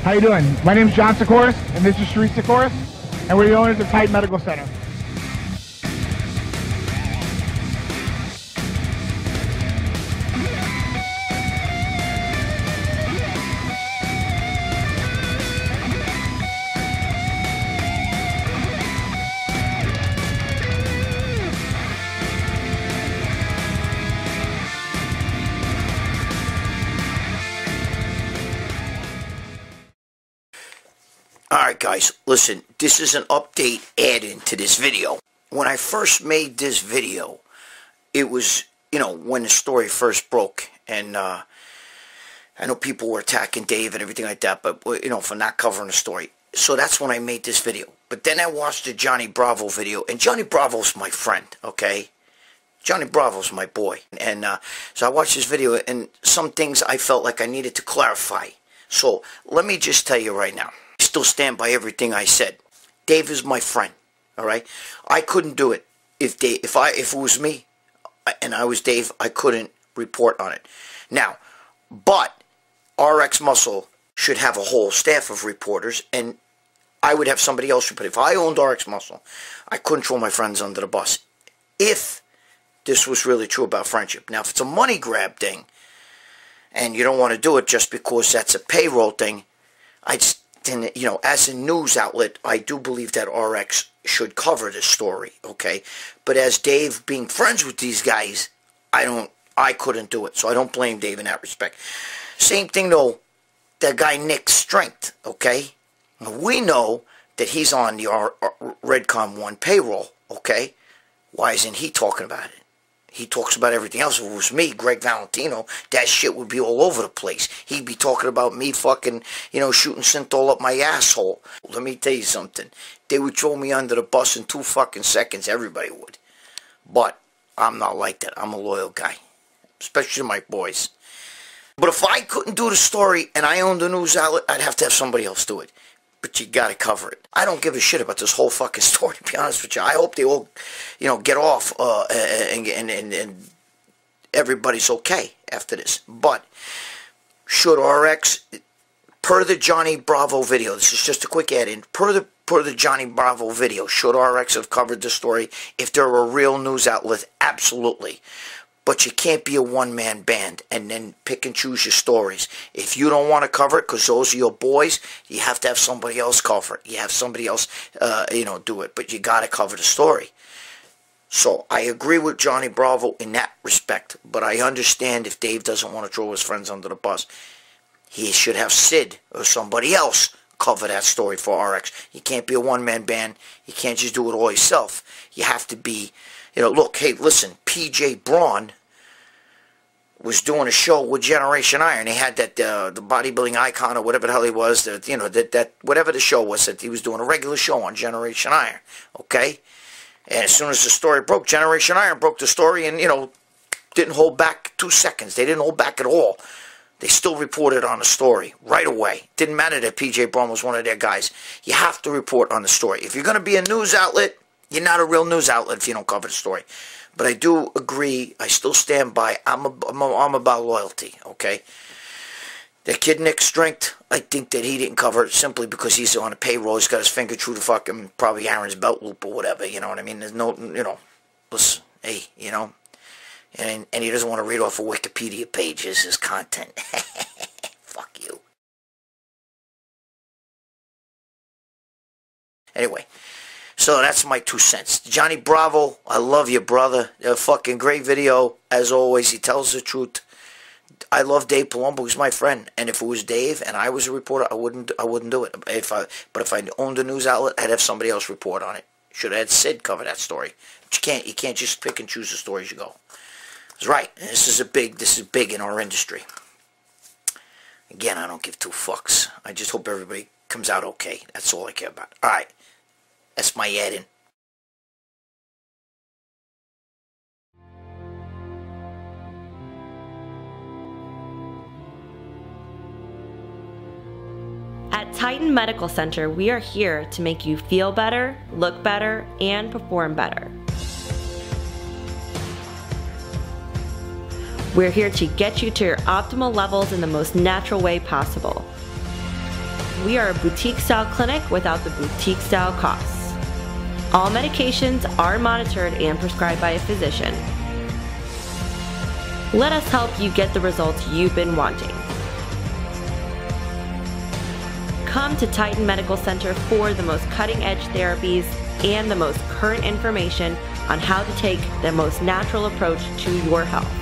How you doing? My name is John Sikoris, and this is Sheree Sikoris, and we're the owners of Talkin Medical Center. Alright guys, listen, this is an update add-in to this video. When I first made this video, it was, when the story first broke, and I know people were attacking Dave and everything like that, but, for not covering the story. So that's when I made this video. But then I watched the Jonny Bravo video, and Jonny Bravo's my friend, okay? Jonny Bravo's my boy. And so I watched this video, and some things I felt like I needed to clarify. So let me just tell you right now. I still stand by everything I said. Dave is my friend, all right? I couldn't do it. If it was me and I was Dave, I couldn't report on it. Now, but RX Muscle should have a whole staff of reporters, and I would have somebody else report. If I owned RX Muscle, I couldn't throw my friends under the bus. If this was really true about friendship. Now, if it's a money grab thing, and you don't want to do it just because that's a payroll thing, then, as a news outlet, I do believe that RX should cover this story, okay? But as Dave being friends with these guys, I couldn't do it. So I don't blame Dave in that respect. Same thing, though, that guy Nick's Strength, okay? We know that he's on the Redcom 1 payroll, okay? Why isn't he talking about it? He talks about everything else. If it was me, Gregg Valentino, that shit would be all over the place. He'd be talking about me fucking, shooting synthol up my asshole. Let me tell you something. They would throw me under the bus in 2 fucking seconds. Everybody would. But I'm not like that. I'm a loyal guy. Especially to my boys. But if I couldn't do the story and I owned a news outlet, I'd have to have somebody else do it. But you gotta cover it. I don't give a shit about this whole fucking story, to be honest with you. I hope they all, get off and everybody's okay after this. But should RX, per the Jonny Bravo video, this is just a quick add-in, per the Jonny Bravo video, should RX have covered the story? If they're a real news outlet, absolutely. But you can't be a one-man band and then pick and choose your stories. If you don't want to cover it because those are your boys, you have to have somebody else cover it. You have somebody else, do it. But you got to cover the story. So I agree with Jonny Bravo in that respect. But I understand if Dave doesn't want to throw his friends under the bus. He should have Sid or somebody else cover that story for RX. You can't be a one-man band. You can't just do it all yourself. You have to be... look, hey, listen, PJ Braun was doing a show with Generation Iron. He had that, the bodybuilding icon or whatever the hell he was, that whatever the show was, that he was doing a regular show on Generation Iron, okay? And as soon as the story broke, Generation Iron broke the story and, didn't hold back 2 seconds. They didn't hold back at all. They still reported on the story right away. Didn't matter that PJ Braun was one of their guys. You have to report on the story. If you're going to be a news outlet, you're not a real news outlet if you don't cover the story. But I do agree. I still stand by. I'm about loyalty, okay? The kid Nick Strength, I think that he didn't cover it simply because he's on a payroll. He's got his finger through the fucking, probably Aaron's belt loop or whatever, you know what I mean? There's no, listen, hey, and he doesn't want to read off a Wikipedia page as his content. Fuck you. Anyway. So that's my 2 cents. Jonny Bravo, I love you, brother. A fucking great video. As always, he tells the truth. I love Dave Palumbo. He's my friend. And if it was Dave and I was a reporter, I wouldn't do it. But if I owned a news outlet, I'd have somebody else report on it. Should have had Sid cover that story. But you can't just pick and choose the stories you go. That's right. This is big in our industry. Again, I don't give 2 fucks. I just hope everybody comes out okay. That's all I care about. All right. That's my add-in. At Talkin Medical Center, we are here to make you feel better, look better, and perform better. We're here to get you to your optimal levels in the most natural way possible. We are a boutique-style clinic without the boutique-style costs. All medications are monitored and prescribed by a physician. Let us help you get the results you've been wanting. Come to Titan Medical Center for the most cutting-edge therapies and the most current information on how to take the most natural approach to your health.